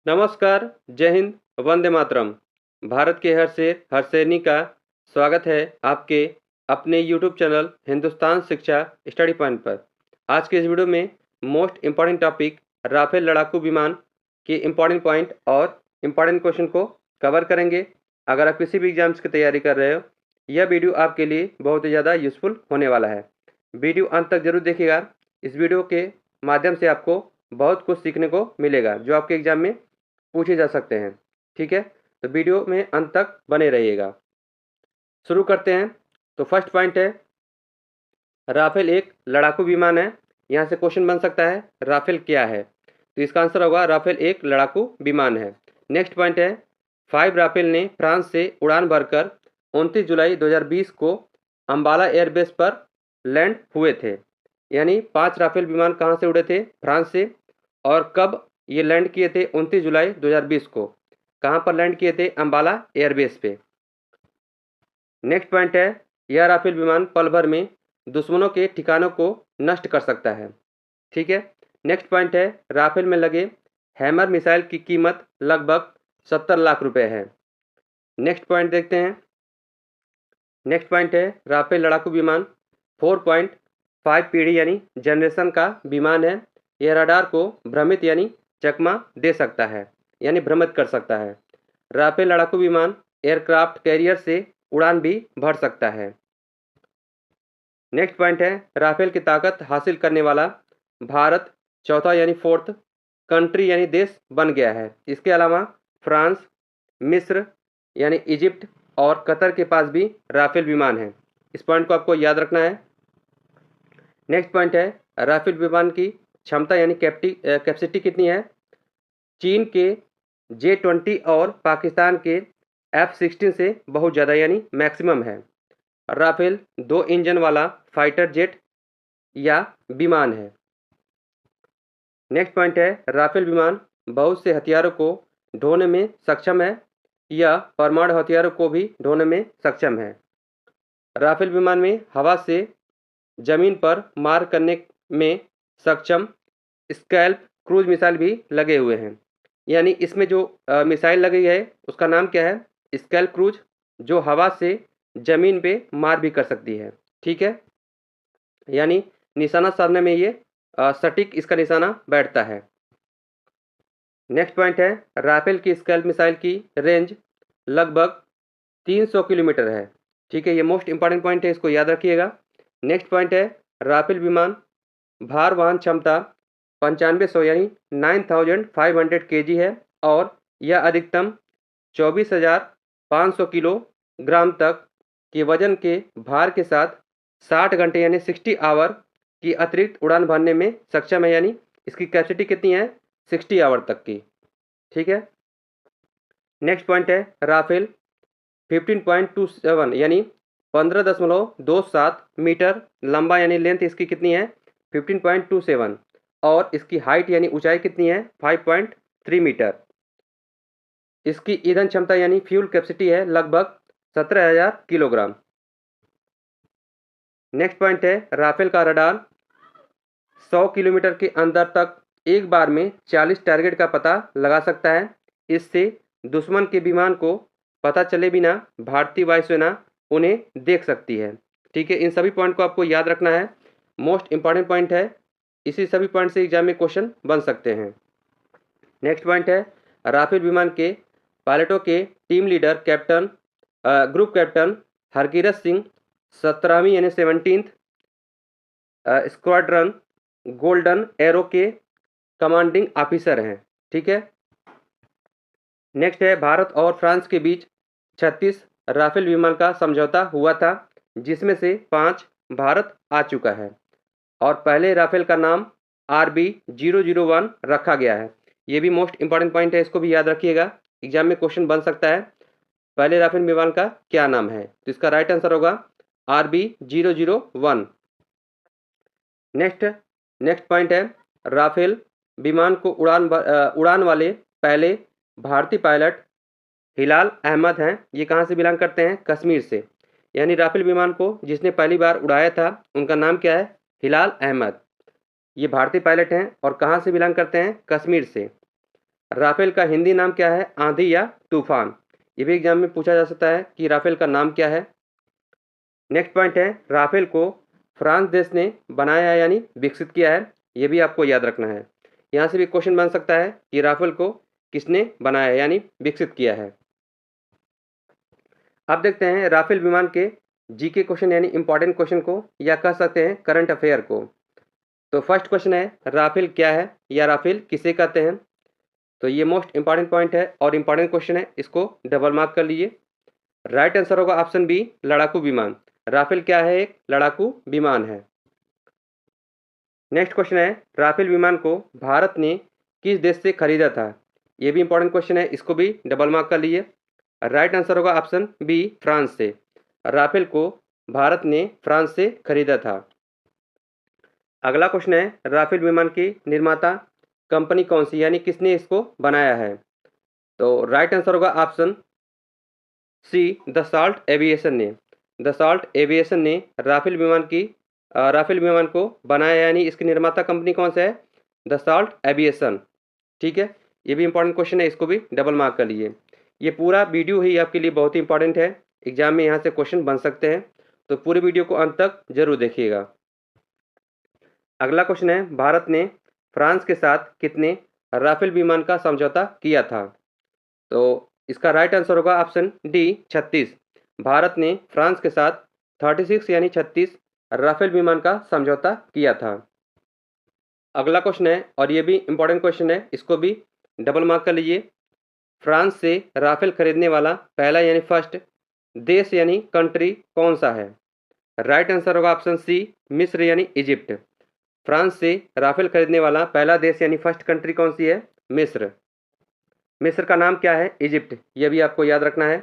नमस्कार, जय हिंद, वंदे मातरम। भारत के हर शेर, हर सैनिक का स्वागत है आपके अपने यूट्यूब चैनल हिंदुस्तान शिक्षा स्टडी पॉइंट पर। आज के इस वीडियो में मोस्ट इम्पॉर्टेंट टॉपिक राफेल लड़ाकू विमान के इम्पॉर्टेंट पॉइंट और इम्पॉर्टेंट क्वेश्चन को कवर करेंगे। अगर आप किसी भी एग्जाम्स की तैयारी कर रहे हो, यह वीडियो आपके लिए बहुत ही ज़्यादा यूजफुल होने वाला है। वीडियो अंत तक जरूर देखिएगा। इस वीडियो के माध्यम से आपको बहुत कुछ सीखने को मिलेगा जो आपके एग्जाम में पूछे जा सकते हैं। ठीक है, तो वीडियो में अंत तक बने रहिएगा। शुरू करते हैं। तो फर्स्ट पॉइंट है, राफेल एक लड़ाकू विमान है। यहाँ से क्वेश्चन बन सकता है राफेल क्या है, तो इसका आंसर होगा राफेल एक लड़ाकू विमान है। नेक्स्ट पॉइंट है, 5 राफेल ने फ्रांस से उड़ान भरकर 29 जुलाई 2020 को अम्बाला एयरबेस पर लैंड हुए थे। यानी 5 राफेल विमान कहाँ से उड़े थे? फ्रांस से। और कब ये लैंड किए थे? 29 जुलाई 2020 को। कहाँ पर लैंड किए थे? अम्बाला एयरबेस पे। नेक्स्ट पॉइंट है, यह राफेल विमान पल भर में दुश्मनों के ठिकानों को नष्ट कर सकता है। ठीक है। नेक्स्ट पॉइंट है, राफेल में लगे हैमर मिसाइल की कीमत लगभग 70 लाख रुपए है। नेक्स्ट पॉइंट देखते हैं। नेक्स्ट पॉइंट है, राफेल लड़ाकू विमान 4.5 पीढ़ी यानी जनरेशन का विमान है। यह रडार को भ्रमित यानी चकमा दे सकता है, यानी भ्रमित कर सकता है। राफेल लड़ाकू विमान एयरक्राफ्ट कैरियर से उड़ान भी भर सकता है। नेक्स्ट पॉइंट है, राफेल की ताकत हासिल करने वाला भारत चौथा यानी फोर्थ कंट्री यानी देश बन गया है। इसके अलावा फ्रांस, मिस्र यानी इजिप्ट और कतर के पास भी राफेल विमान है। इस पॉइंट को आपको याद रखना है। नेक्स्ट पॉइंट है, राफेल विमान की क्षमता यानी कैपेसिटी कितनी है? चीन के J-20 और पाकिस्तान के F-16 से बहुत ज़्यादा यानी मैक्सिमम है। राफेल 2 इंजन वाला फाइटर जेट या विमान है। नेक्स्ट पॉइंट है, राफेल विमान बहुत से हथियारों को ढोने में सक्षम है या परमाणु हथियारों को भी ढोने में सक्षम है। राफेल विमान में हवा से जमीन पर मार करने में सक्षम स्कैल्प क्रूज मिसाइल भी लगे हुए हैं। यानी इसमें जो मिसाइल लगी है उसका नाम क्या है? स्कैल्प क्रूज, जो हवा से जमीन पे मार भी कर सकती है। ठीक है, यानी निशाना साधने में ये सटीक इसका निशाना बैठता है। नेक्स्ट पॉइंट है, राफेल की स्कैल्प मिसाइल की रेंज लगभग 300 किलोमीटर है। ठीक है, ये मोस्ट इंपॉर्टेंट पॉइंट है, इसको याद रखिएगा। नेक्स्ट पॉइंट है, राफेल विमान भार वहन क्षमता 9500 यानी 9500 kg है और यह अधिकतम 24,500 किलोग्राम तक के वजन के भार के साथ 60 घंटे यानी 60 आवर की अतिरिक्त उड़ान भरने में सक्षम है। यानी इसकी कैपेसिटी कितनी है? 60 आवर तक की। ठीक है। नेक्स्ट पॉइंट है, राफेल 15.27 यानी 15.27 मीटर लंबा यानी लेंथ इसकी कितनी है? 15.27 और इसकी हाइट यानी ऊंचाई कितनी है? 5.3 मीटर। इसकी ईंधन क्षमता यानी फ्यूल कैपेसिटी है लगभग 17,000 किलोग्राम। नेक्स्ट पॉइंट है, राफेल का रडार 100 किलोमीटर के अंदर तक एक बार में 40 टारगेट का पता लगा सकता है। इससे दुश्मन के विमान को पता चले बिना भारतीय वायुसेना उन्हें देख सकती है। ठीक है, इन सभी पॉइंट को आपको याद रखना है, मोस्ट इंपॉर्टेंट पॉइंट है। इसी सभी पॉइंट से एग्जाम में क्वेश्चन बन सकते हैं। नेक्स्ट पॉइंट है, राफेल विमान के पायलटों के team leader captain group captain Harkirat Singh 17वीं यानी 17th स्क्वाड्रन गोल्डन एरो के कमांडिंग ऑफिसर हैं। ठीक है। नेक्स्ट है, भारत और फ्रांस के बीच 36 राफेल विमान का समझौता हुआ था, जिसमें से 5 भारत आ चुका है और पहले राफेल का नाम RB001 रखा गया है। ये भी मोस्ट इंपॉर्टेंट पॉइंट है, इसको भी याद रखिएगा, एग्जाम में क्वेश्चन बन सकता है। पहले राफेल विमान का क्या नाम है? तो इसका राइट आंसर होगा RB001। नेक्स्ट पॉइंट है, राफेल विमान को उड़ान वाले पहले भारतीय पायलट हिलाल अहमद हैं। ये कहाँ से बिलोंग करते हैं? कश्मीर से। यानी राफेल विमान को जिसने पहली बार उड़ाया था उनका नाम क्या है? हिलाल अहमद। ये भारतीय पायलट हैं और कहाँ से बिलोंग करते हैं? कश्मीर से। राफेल का हिंदी नाम क्या है? आंधी या तूफान। ये भी एग्जाम में पूछा जा सकता है कि राफेल का नाम क्या है। नेक्स्ट पॉइंट है, राफेल को फ्रांस देश ने बनाया है यानी विकसित किया है। ये भी आपको याद रखना है। यहाँ से भी क्वेश्चन बन सकता है कि राफेल को किसने बनाया है यानी विकसित किया है। अब देखते हैं राफेल विमान के जीके क्वेश्चन यानी इंपॉर्टेंट क्वेश्चन को, या कह सकते हैं करंट अफेयर को। तो फर्स्ट क्वेश्चन है, राफेल क्या है या राफेल किसे कहते हैं? तो ये मोस्ट इंपॉर्टेंट पॉइंट है और इंपॉर्टेंट क्वेश्चन है, इसको डबल मार्क कर लीजिए। राइट आंसर होगा ऑप्शन बी, लड़ाकू विमान। राफेल क्या है? एक लड़ाकू विमान है। नेक्स्ट क्वेश्चन है, राफेल विमान को भारत ने किस देश से खरीदा था? ये भी इंपॉर्टेंट क्वेश्चन है, इसको भी डबल मार्क कर लीजिए। राइट आंसर होगा ऑप्शन बी, फ्रांस से। राफेल को भारत ने फ्रांस से खरीदा था। अगला क्वेश्चन है, राफेल विमान की निर्माता कंपनी कौन सी, यानी किसने इसको बनाया है? तो राइट आंसर होगा ऑप्शन सी, दसाल्ट एविएशन ने। दसाल्ट एविएशन ने राफेल विमान को बनाया, यानी इसकी निर्माता कंपनी कौन सा है? Dassault aviation. ठीक है, ये भी इंपॉर्टेंट क्वेश्चन है, इसको भी डबल मार्क कर लीजिए। ये पूरा वीडियो ही आपके लिए बहुत ही इंपॉर्टेंट है, एग्जाम में यहाँ से क्वेश्चन बन सकते हैं, तो पूरे वीडियो को अंत तक जरूर देखिएगा। अगला क्वेश्चन है, भारत ने फ्रांस के साथ कितने राफेल विमान का समझौता किया था? तो इसका राइट आंसर होगा ऑप्शन डी, 36। भारत ने फ्रांस के साथ 36 यानी 36 राफेल विमान का समझौता किया था। अगला क्वेश्चन है और ये भी इंपॉर्टेंट क्वेश्चन है, इसको भी डबल मार्क कर लीजिए। फ्रांस से राफेल खरीदने वाला पहला यानी फर्स्ट देश यानी कंट्री कौन सा है? राइट आंसर होगा ऑप्शन सी, मिस्र यानी इजिप्ट। फ्रांस से राफेल खरीदने वाला पहला देश यानी फर्स्ट कंट्री कौन सी है? मिस्र। मिस्र का नाम क्या है? इजिप्ट। यह भी आपको याद रखना है।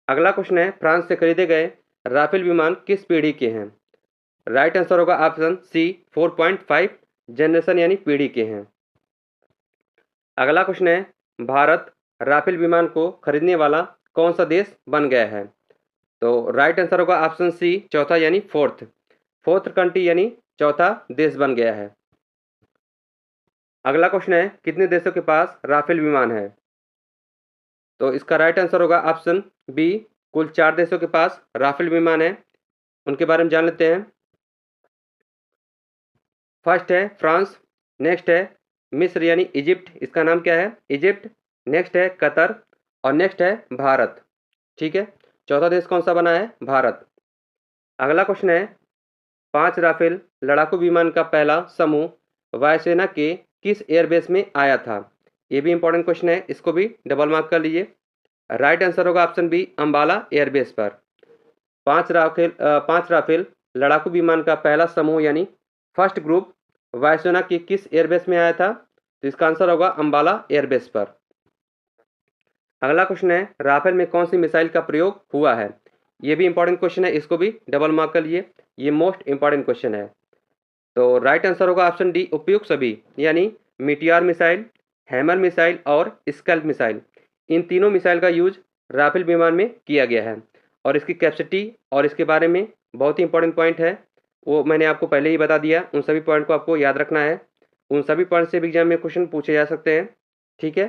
अगला क्वेश्चन है, फ्रांस से खरीदे गए राफेल विमान किस पीढ़ी के हैं? राइट आंसर होगा ऑप्शन सी, 4.5 जनरेशन यानी पीढ़ी के हैं। अगला क्वेश्चन है, भारत राफेल विमान को खरीदने वाला कौन सा देश बन गया है? तो राइट आंसर होगा ऑप्शन सी, चौथा यानी फोर्थ कंट्री यानी चौथा देश बन गया है। अगला क्वेश्चन है, कितने देशों के पास राफेल विमान है? तो इसका राइट आंसर होगा ऑप्शन बी, कुल 4 देशों के पास राफेल विमान है। उनके बारे में जान लेते हैं। फर्स्ट है फ्रांस, नेक्स्ट है मिस्र यानी इजिप्ट, इसका नाम क्या है? इजिप्ट। नेक्स्ट है कतर और नेक्स्ट है भारत। ठीक है, चौथा देश कौन सा बना है? भारत। अगला क्वेश्चन है, 5 राफेल लड़ाकू विमान का पहला समूह वायुसेना के किस एयरबेस में आया था? ये भी इंपॉर्टेंट क्वेश्चन है, इसको भी डबल मार्क कर लीजिए। राइट आंसर होगा ऑप्शन बी, अंबाला एयरबेस पर। 5 राफेल लड़ाकू विमान का पहला समूह यानी फर्स्ट ग्रुप वायुसेना के किस एयरबेस में आया था? तो इसका आंसर होगा अंबाला एयरबेस पर। अगला क्वेश्चन है, राफेल में कौन सी मिसाइल का प्रयोग हुआ है? ये भी इंपॉर्टेंट क्वेश्चन है, इसको भी डबल मार्क कर लिए। ये मोस्ट इंपॉर्टेंट क्वेश्चन है। तो राइट आंसर होगा ऑप्शन डी, उपयुक्त सभी, यानी मीटियार मिसाइल, हैमर मिसाइल और स्कैल्प मिसाइल। इन तीनों मिसाइल का यूज राफेल विमान में किया गया है और इसकी कैपेसिटी और इसके बारे में बहुत ही इंपॉर्टेंट पॉइंट है, वो मैंने आपको पहले ही बता दिया। उन सभी पॉइंट को आपको याद रखना है, उन सभी पॉइंट से भी एग्जाम में क्वेश्चन पूछे जा सकते हैं। ठीक है,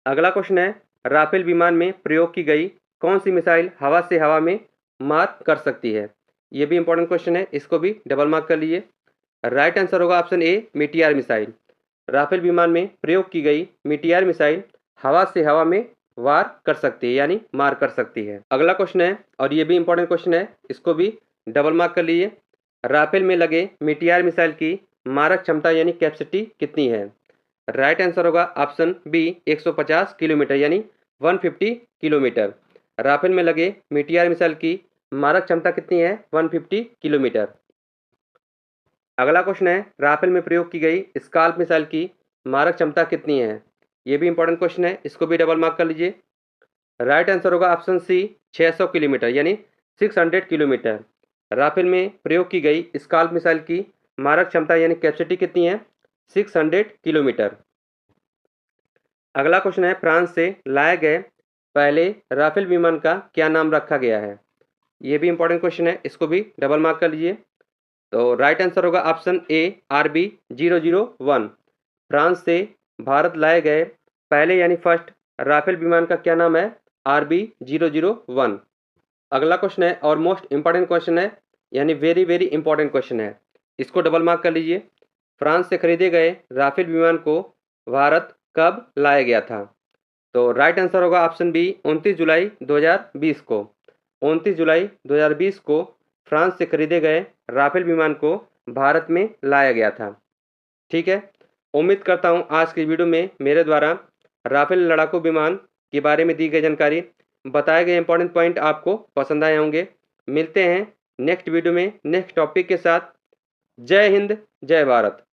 अगला क्वेश्चन है, राफेल विमान में प्रयोग की गई कौन सी मिसाइल हवा से हवा में मार कर सकती है? ये भी इंपॉर्टेंट क्वेश्चन है, इसको भी डबल मार्क कर लीजिए। राइट आंसर होगा ऑप्शन ए, मीटियार मिसाइल। राफेल विमान में प्रयोग की गई मीटियार मिसाइल हवा से हवा में वार कर सकती है यानी मार कर सकती है। अगला क्वेश्चन है और ये भी इंपॉर्टेंट क्वेश्चन है, इसको भी डबल मार्क कर लीजिए। राफेल में लगे मीटियार मिसाइल की मारक क्षमता यानी कैपेसिटी कितनी है? राइट आंसर होगा ऑप्शन बी, 150 किलोमीटर यानी 150 किलोमीटर। राफेल में लगे मीटियार मिसाइल की मारक क्षमता कितनी है? 150 किलोमीटर। अगला क्वेश्चन है, राफेल में प्रयोग की गई स्काल्प मिसाइल की मारक क्षमता कितनी है? ये भी इंपॉर्टेंट क्वेश्चन है, इसको भी डबल मार्क कर लीजिए। राइट आंसर होगा ऑप्शन सी, 600 किलोमीटर यानी 600 किलोमीटर। राफेल में प्रयोग की गई स्काल्प मिसाइल की मारक क्षमता यानी कैपेसिटी कितनी है? 600 किलोमीटर। अगला क्वेश्चन है, फ्रांस से लाए गए पहले राफेल विमान का क्या नाम रखा गया है? ये भी इंपॉर्टेंट क्वेश्चन है, इसको भी डबल मार्क कर लीजिए। तो राइट आंसर होगा ऑप्शन ए, RB-001। फ्रांस से भारत लाए गए पहले यानी फर्स्ट राफेल विमान का क्या नाम है? RB001। अगला क्वेश्चन है और मोस्ट इंपॉर्टेंट क्वेश्चन है, यानी वेरी वेरी इंपॉर्टेंट क्वेश्चन है, इसको डबल मार्क कर लीजिए। फ्रांस से खरीदे गए राफेल विमान को भारत कब लाया गया था? तो राइट आंसर होगा ऑप्शन बी, 29 जुलाई 2020 को। 29 जुलाई 2020 को फ्रांस से खरीदे गए राफेल विमान को भारत में लाया गया था। ठीक है, उम्मीद करता हूँ आज की वीडियो में मेरे द्वारा राफेल लड़ाकू विमान के बारे में दी गई जानकारी, बताए गए इंपॉर्टेंट पॉइंट आपको पसंद आए होंगे। मिलते हैं नेक्स्ट वीडियो में नेक्स्ट टॉपिक के साथ। जय हिंद, जय भारत।